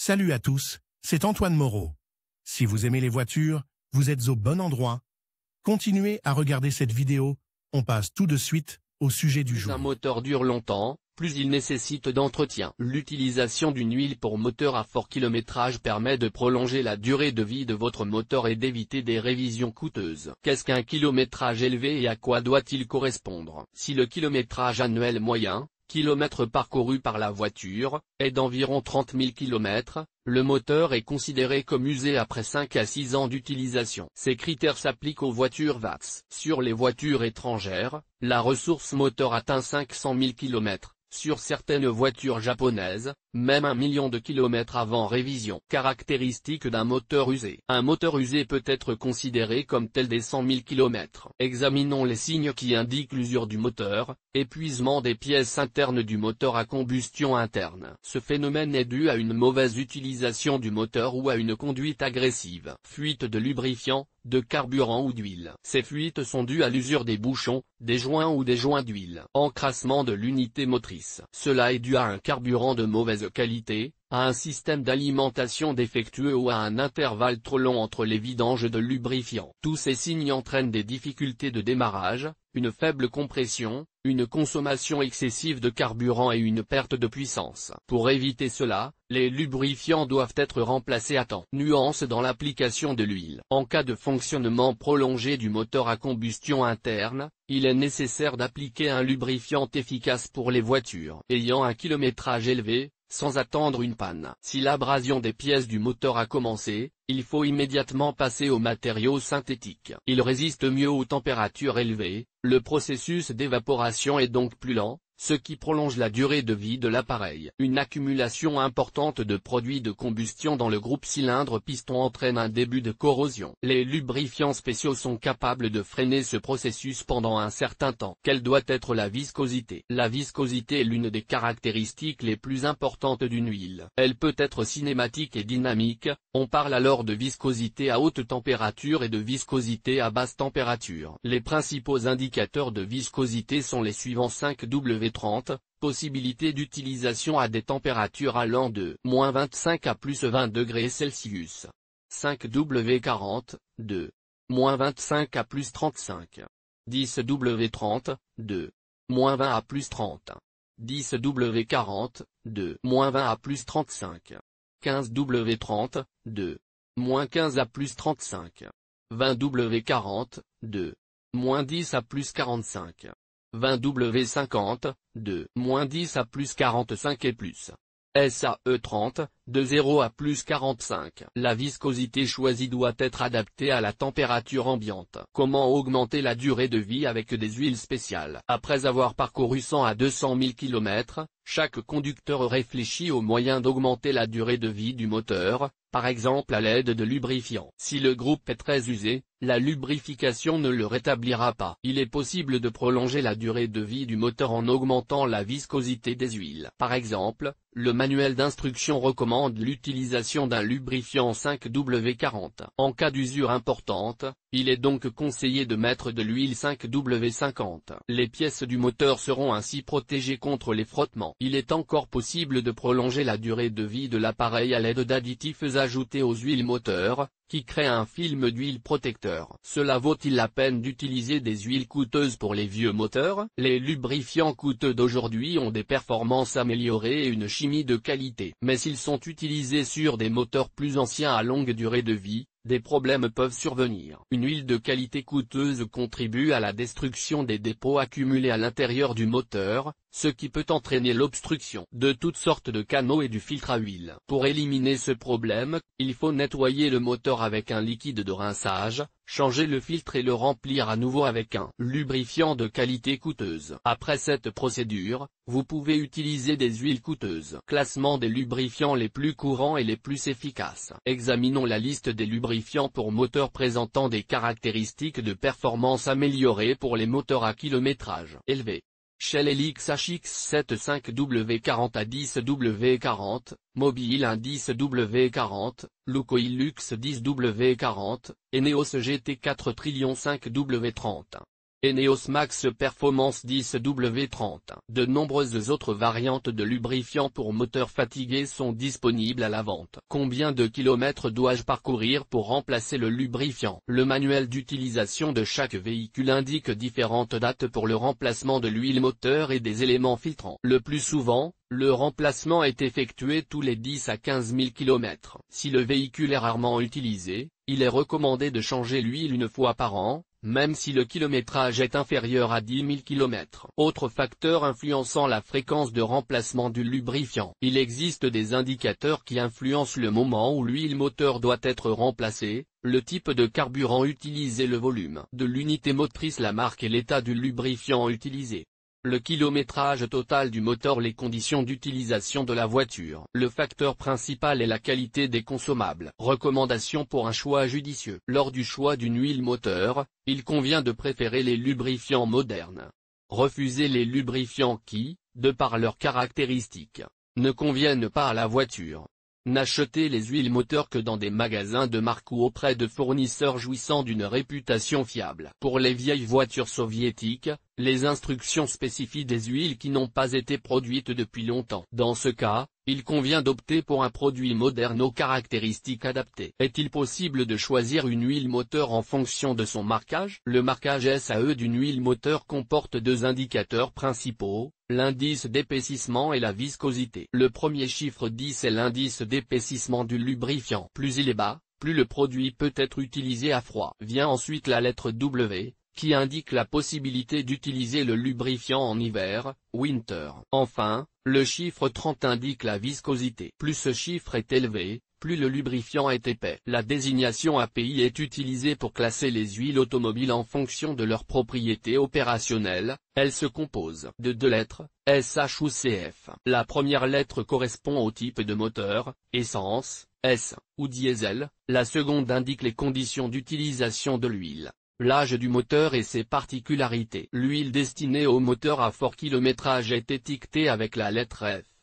Salut à tous, c'est Antoine Moreau. Si vous aimez les voitures, vous êtes au bon endroit. Continuez à regarder cette vidéo, on passe tout de suite au sujet du jour. Plus un moteur dure longtemps, plus il nécessite d'entretien. L'utilisation d'une huile pour moteur à fort kilométrage permet de prolonger la durée de vie de votre moteur et d'éviter des révisions coûteuses. Qu'est-ce qu'un kilométrage élevé et à quoi doit-il correspondre? Si le kilométrage annuel moyen, kilomètres parcourus par la voiture, est d'environ 30 000 km, le moteur est considéré comme usé après 5 à 6 ans d'utilisation. Ces critères s'appliquent aux voitures VAX. Sur les voitures étrangères, la ressource moteur atteint 500 000 km. Sur certaines voitures japonaises, même 1 million de kilomètres avant révision. Caractéristiques d'un moteur usé. Un moteur usé peut être considéré comme tel dès 100 000 km. Examinons les signes qui indiquent l'usure du moteur. Épuisement des pièces internes du moteur à combustion interne. Ce phénomène est dû à une mauvaise utilisation du moteur ou à une conduite agressive. Fuite de lubrifiant, de carburant ou d'huile. Ces fuites sont dues à l'usure des bouchons, des joints ou des joints d'huile. Encrassement de l'unité motrice. Cela est dû à un carburant de mauvaise qualité, à un système d'alimentation défectueux ou à un intervalle trop long entre les vidanges de lubrifiant. Tous ces signes entraînent des difficultés de démarrage, une faible compression, une consommation excessive de carburant et une perte de puissance. Pour éviter cela, les lubrifiants doivent être remplacés à temps. Nuance dans l'application de l'huile. En cas de fonctionnement prolongé du moteur à combustion interne, il est nécessaire d'appliquer un lubrifiant efficace pour les voitures ayant un kilométrage élevé, sans attendre une panne. Si l'abrasion des pièces du moteur a commencé, il faut immédiatement passer aux matériaux synthétiques. Ils résistent mieux aux températures élevées, le processus d'évaporation est donc plus lent, ce qui prolonge la durée de vie de l'appareil. Une accumulation importante de produits de combustion dans le groupe cylindre-piston entraîne un début de corrosion. Les lubrifiants spéciaux sont capables de freiner ce processus pendant un certain temps. Quelle doit être la viscosité? La viscosité est l'une des caractéristiques les plus importantes d'une huile. Elle peut être cinématique et dynamique, on parle alors de viscosité à haute température et de viscosité à basse température. Les principaux indicateurs de viscosité sont les suivants: 5W30, possibilité d'utilisation à des températures allant de -25 à +20 degrés Celsius. 5W40, de -25 à +35. 10W30, de -20 à +30. 10W40, de -20 à +35. 15W30, de -15 à +35. 20W40, de -10 à +45. 20W50, de -10 à +45 et plus. SAE30, de 0 à +45. La viscosité choisie doit être adaptée à la température ambiante. Comment augmenter la durée de vie avec des huiles spéciales? Après avoir parcouru 100 à 200 000 km, chaque conducteur réfléchit aux moyens d'augmenter la durée de vie du moteur, par exemple à l'aide de lubrifiants. Si le groupe est très usé, la lubrification ne le rétablira pas. Il est possible de prolonger la durée de vie du moteur en augmentant la viscosité des huiles. Par exemple, le manuel d'instruction recommande l'utilisation d'un lubrifiant 5W40. En cas d'usure importante, il est donc conseillé de mettre de l'huile 5W50. Les pièces du moteur seront ainsi protégées contre les frottements. Il est encore possible de prolonger la durée de vie de l'appareil à l'aide d'additifs ajoutés aux huiles moteurs, qui créent un film d'huile protecteur. Cela vaut-il la peine d'utiliser des huiles coûteuses pour les vieux moteurs? Les lubrifiants coûteux d'aujourd'hui ont des performances améliorées et une chimie de qualité. Mais s'ils sont utilisés sur des moteurs plus anciens à longue durée de vie, des problèmes peuvent survenir. Une huile de qualité coûteuse contribue à la destruction des dépôts accumulés à l'intérieur du moteur, ce qui peut entraîner l'obstruction de toutes sortes de canaux et du filtre à huile. Pour éliminer ce problème, il faut nettoyer le moteur avec un liquide de rinçage, changer le filtre et le remplir à nouveau avec un lubrifiant de qualité coûteuse. Après cette procédure, vous pouvez utiliser des huiles coûteuses. Classement des lubrifiants les plus courants et les plus efficaces. Examinons la liste des lubrifiants pour moteurs présentant des caractéristiques de performance améliorées pour les moteurs à kilométrage élevé. Shell Helix HX7 5W40 à 10W40, Mobil 1 10W40, Lukoil Lux 10W40, Eneos GT4 Trillion 5W30. Eneos Max Performance 10W30. De nombreuses autres variantes de lubrifiant pour moteur fatigué sont disponibles à la vente. Combien de kilomètres dois-je parcourir pour remplacer le lubrifiant? Le manuel d'utilisation de chaque véhicule indique différentes dates pour le remplacement de l'huile moteur et des éléments filtrants. Le plus souvent, le remplacement est effectué tous les 10 à 15 000 km. Si le véhicule est rarement utilisé, il est recommandé de changer l'huile une fois par an, même si le kilométrage est inférieur à 10 000 km. Autre facteur influençant la fréquence de remplacement du lubrifiant. Il existe des indicateurs qui influencent le moment où l'huile moteur doit être remplacée, le type de carburant utilisé, le volume de l'unité motrice, la marque et l'état du lubrifiant utilisé. Le kilométrage total du moteur, les conditions d'utilisation de la voiture. Le facteur principal est la qualité des consommables. Recommandations pour un choix judicieux. Lors du choix d'une huile moteur, il convient de préférer les lubrifiants modernes. Refusez les lubrifiants qui, de par leurs caractéristiques, ne conviennent pas à la voiture. N'achetez les huiles moteurs que dans des magasins de marque ou auprès de fournisseurs jouissant d'une réputation fiable. Pour les vieilles voitures soviétiques, les instructions spécifient des huiles qui n'ont pas été produites depuis longtemps. Dans ce cas, il convient d'opter pour un produit moderne aux caractéristiques adaptées. Est-il possible de choisir une huile moteur en fonction de son marquage? Le marquage SAE d'une huile moteur comporte deux indicateurs principaux, l'indice d'épaississement et la viscosité. Le premier chiffre 10 est l'indice d'épaississement du lubrifiant. Plus il est bas, plus le produit peut être utilisé à froid. Vient ensuite la lettre W, qui indique la possibilité d'utiliser le lubrifiant en hiver, winter. Enfin, le chiffre 30 indique la viscosité. Plus ce chiffre est élevé, plus le lubrifiant est épais. La désignation API est utilisée pour classer les huiles automobiles en fonction de leurs propriétés opérationnelles. Elle se compose de deux lettres, SH ou CF. La première lettre correspond au type de moteur, essence, S, ou diesel. La seconde indique les conditions d'utilisation de l'huile, l'âge du moteur et ses particularités. L'huile destinée au moteur à fort kilométrage est étiquetée avec la lettre F.